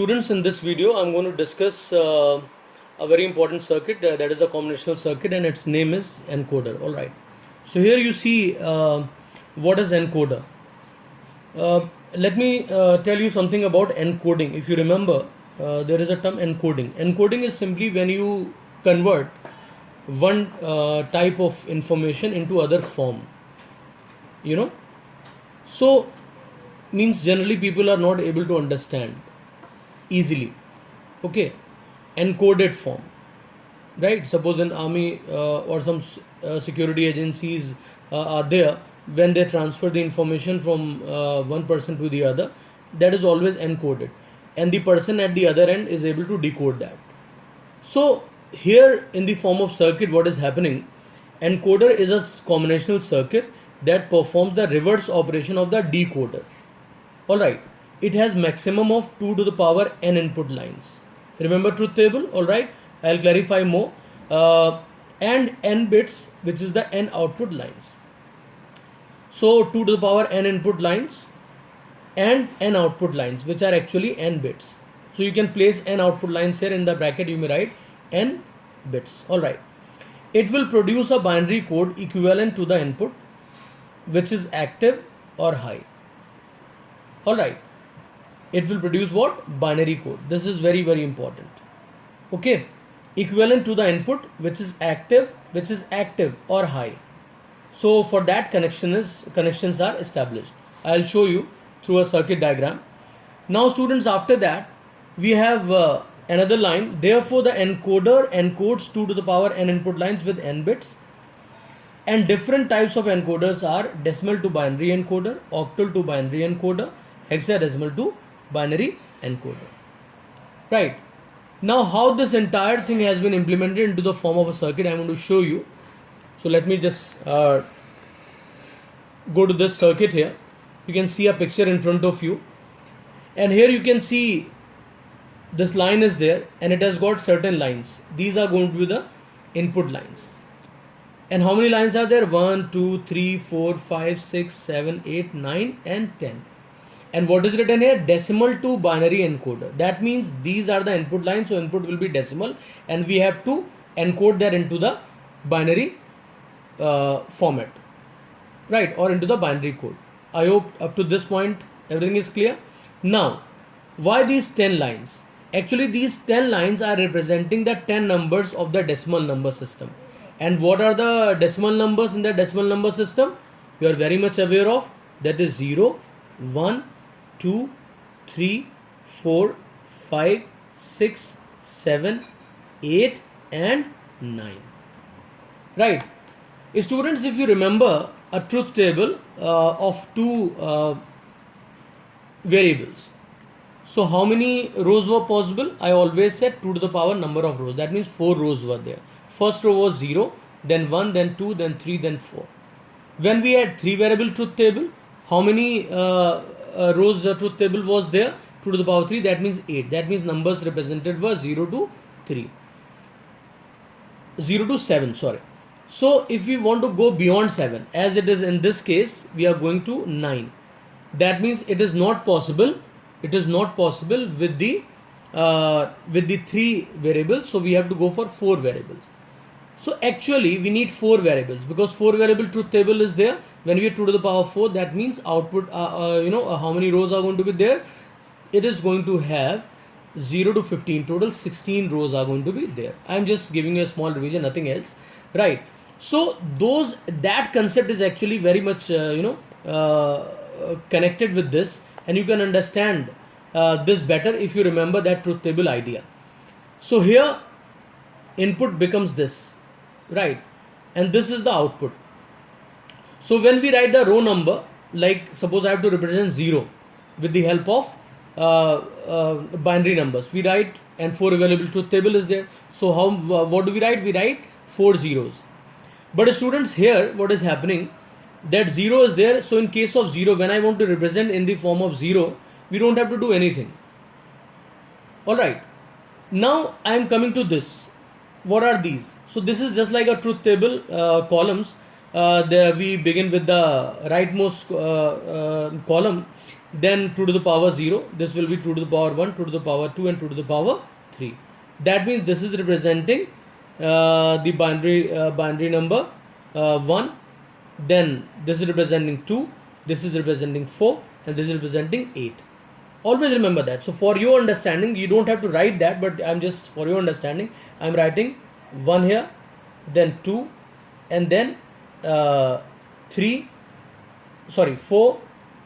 Students, in this video I'm going to discuss a very important circuit that is a combinational circuit, and its name is encoder. All right, so here you see what is encoder. Let me tell you something about encoding. If you remember, there is a term encoding. Encoding is simply when you convert one type of information into other form, you know. So means generally people are not able to understand easily. Okay, encoded form, right? Suppose an army or some security agencies are there. When they transfer the information from one person to the other, that is always encoded, and the person at the other end is able to decode that. So here in the form of circuit, what is happening, encoder is a combinational circuit that performs the reverse operation of the decoder. All right, it has maximum of 2 to the power n input lines. Remember truth table? All right, I'll clarify more. And n bits, which is the n output lines. So 2 to the power n input lines and n output lines, which are actually n bits. So you can place n output lines here in the bracket. You may write n bits. All right, it will produce a binary code equivalent to the input, which is active or high. All right, it will produce what? Binary code. This is very, very important. Okay, equivalent to the input, which is active or high. So for that, connections are established. I'll show you through a circuit diagram. Now students, after that we have another line. Therefore the encoder encodes 2 to the power n input lines with n bits, and different types of encoders are decimal to binary encoder, octal to binary encoder, hexadecimal to binary encoder. Right, now how this entire thing has been implemented into the form of a circuit, I'm going to show you. So let me just go to this circuit here. You can see a picture in front of you, and here you can see this line is there, and it has got certain lines. These are going to be the input lines. And how many lines are there? 1, 2, 3, 4, 5, 6, 7, 8, 9 and 10. And what is written here? Decimal to binary encoder. That means these are the input lines, so input will be decimal, and we have to encode that into the binary format, right, or into the binary code. I hope up to this point everything is clear. Now, why these 10 lines? Actually, these 10 lines are representing the 10 numbers of the decimal number system. And what are the decimal numbers in the decimal number system? You are very much aware of. That is 0, 1, 2, 3, 4, 5, 6, 7, 8 and 9. Right. Students, if you remember a truth table of two variables. So how many rows were possible? I always said 2 to the power number of rows. That means 4 rows were there. First row was 0, then 1, then 2, then 3, then 4. When we had 3 variable truth table, how many rows truth table was there? 2 to the power 3, that means 8. That means numbers represented were 0 to 3. 0 to 7, sorry. So if we want to go beyond 7, as it is in this case, we are going to 9. That means it is not possible. It is not possible with the 3 variables. So we have to go for 4 variables. So actually we need 4 variables, because 4 variable truth table is there. When we have 2 to the power 4, that means output, how many rows are going to be there? It is going to have 0 to 15, total 16 rows are going to be there. I am just giving you a small revision, nothing else, right? So that concept is actually very much connected with this, and you can understand this better if you remember that truth table idea. So here input becomes this, right, and this is the output. So when we write the row number, like suppose I have to represent 0 with the help of binary numbers, we write, and 4 available truth table is there. So what do we write? We write 4 zeros. But students, here what is happening, that 0 is there. So in case of 0, when I want to represent in the form of 0, we don't have to do anything. All right, now I am coming to this. What are these? So this is just like a truth table columns. we begin with the rightmost column, then 2 to the power 0, this will be 2 to the power 1, 2 to the power 2 and 2 to the power 3. That means this is representing the binary number 1, then this is representing 2, this is representing 4 and this is representing 8. Always remember that. So for your understanding, you don't have to write that, but I'm just for your understanding, I'm writing 1 here, then 2 and then 4,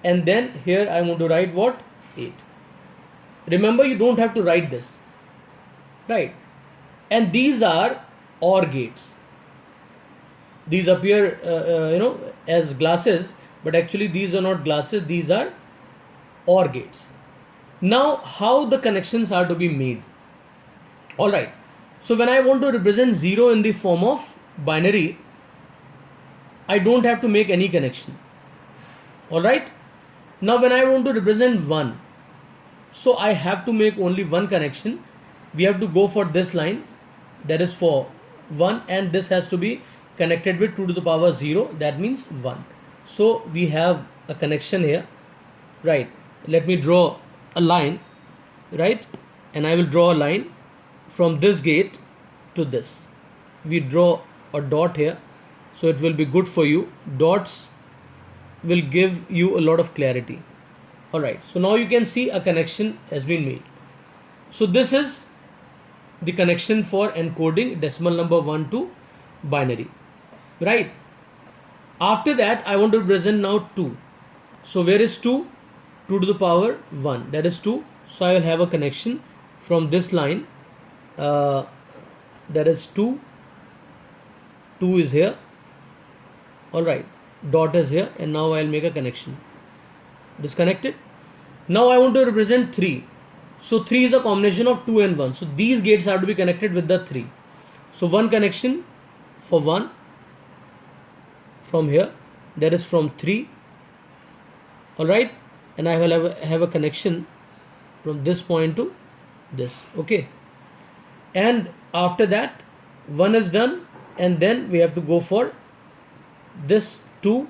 and then here I want to write what? 8. Remember, you don't have to write this, right? And these are OR gates. These appear as glasses, but actually these are not glasses, these are OR gates. Now how the connections are to be made? Alright, so when I want to represent 0 in the form of binary, I don't have to make any connection. Alright, now when I want to represent 1, so I have to make only one connection. We have to go for this line, that is for 1, and this has to be connected with 2 to the power 0, that means 1. So we have a connection here, right? Let me draw a line, right? And I will draw a line from this gate to this. We draw a dot here, so it will be good for you. Dots will give you a lot of clarity. Alright, so now you can see a connection has been made. So this is the connection for encoding decimal number 1 to binary, right? After that I want to represent now 2. So where is 2? 2 to the power 1, that is 2. So I will have a connection from this line, that is 2. 2 is here, alright, dot is here, and now I will make a connection. Disconnected. Now I want to represent 3. So 3 is a combination of 2 and 1. So these gates have to be connected with the 3. So one connection for 1 from here, that is from 3. Alright, and I will have a connection from this point to this. Okay, and after that 1 is done, and then we have to go for this 2,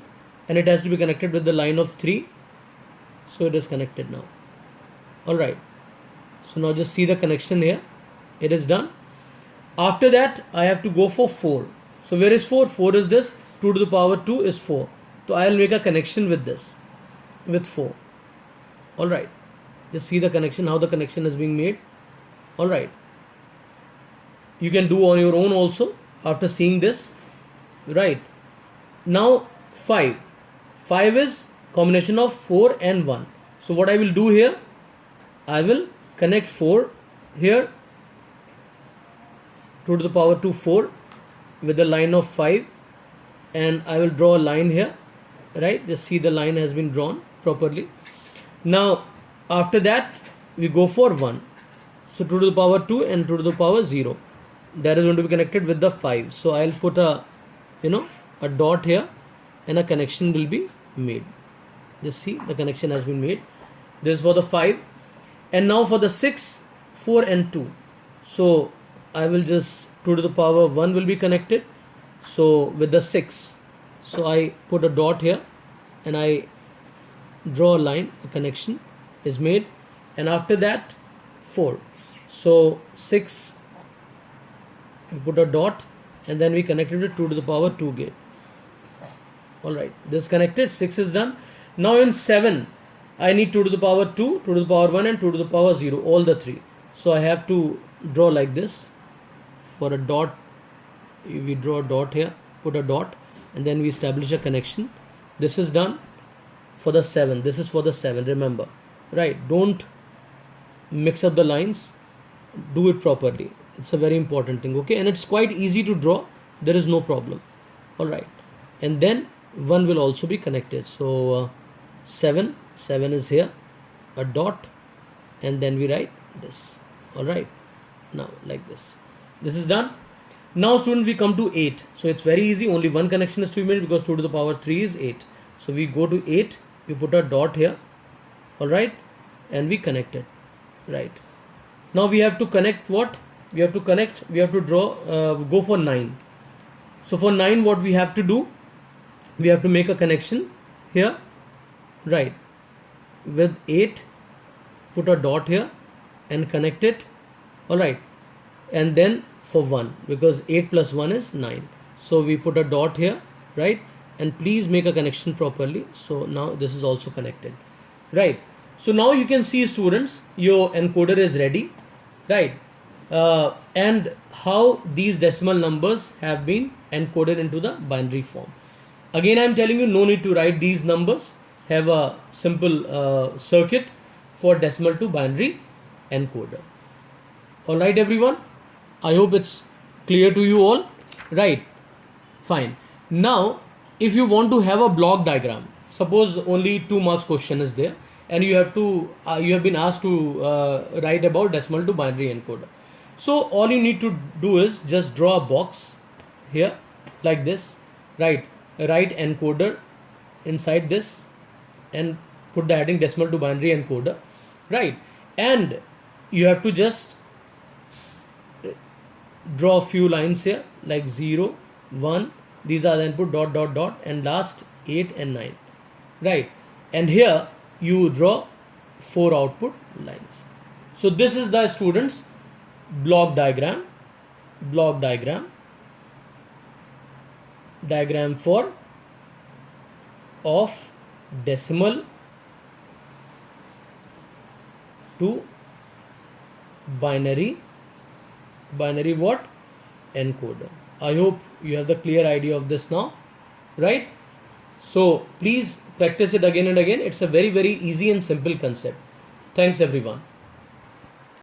and it has to be connected with the line of 3. So it is connected now. Alright, so now just see the connection here, it is done. After that I have to go for 4. So where is 4? 4 is this, 2 to the power 2 is 4. So I will make a connection with this, with 4. Alright, just see the connection, how the connection is being made. Alright, you can do on your own also after seeing this, right? Now 5 is combination of 4 and 1. So what I will do here, I will connect 4 here, 2 to the power 2 4 with the line of 5, and I will draw a line here, right? Just see the line has been drawn properly. Now after that we go for 1. So 2 to the power 2 and 2 to the power 0, that is going to be connected with the 5. So I'll put a a dot here, and a connection will be made. Just see the connection has been made. This is for the 5, and now for the 6, 4 and 2. So I will just 2 to the power 1 will be connected, so with the 6. So I put a dot here and I draw a line, a connection is made, and after that 4. So 6, we put a dot, and then we connected with 2 to the power 2 gate. Alright, this connected, 6 is done. Now in 7 I need 2 to the power 2, 2 to the power 1 and 2 to the power 0, all the 3. So I have to draw like this. For a dot, we draw a dot here, put a dot, and then we establish a connection. This is done for the 7. This is for the 7, remember, right? Don't mix up the lines, do it properly. It's a very important thing, okay? And it's quite easy to draw, there is no problem. Alright, and then 1 will also be connected. So 7 is here, a dot, and then we write this. Alright, now like this. This is done. Now students, we come to 8. So it's very easy, only one connection is to be made because 2 to the power 3 is 8. So we go to 8, we put a dot here, alright, and we connect it, right? Now we have to connect what? We have to draw, go for 9. So for 9 what we have to do? we have to make a connection here, right? With 8, put a dot here and connect it, all right. And then for 1, because 8 plus 1 is 9, so we put a dot here, right? And please make a connection properly. So now this is also connected, right? So now you can see, students, your encoder is ready, right? And how these decimal numbers have been encoded into the binary form. Again, I am telling you, no need to write these numbers. Have a simple circuit for decimal to binary encoder. All right, everyone. I hope it's clear to you all. Right. Fine. Now, if you want to have a block diagram, suppose only 2 marks question is there, and you have to you have been asked to write about decimal to binary encoder. So all you need to do is just draw a box here like this, right? Write encoder inside this and put the heading decimal to binary encoder, right? And you have to just draw a few lines here like 0, 1, these are the input, dot dot dot, and last 8 and 9, right? And here you draw 4 output lines. So this is the students block diagram for of decimal to binary what? Encoder. I hope you have the clear idea of this now, right? So please practice it again and again. It's a very, very easy and simple concept. Thanks everyone.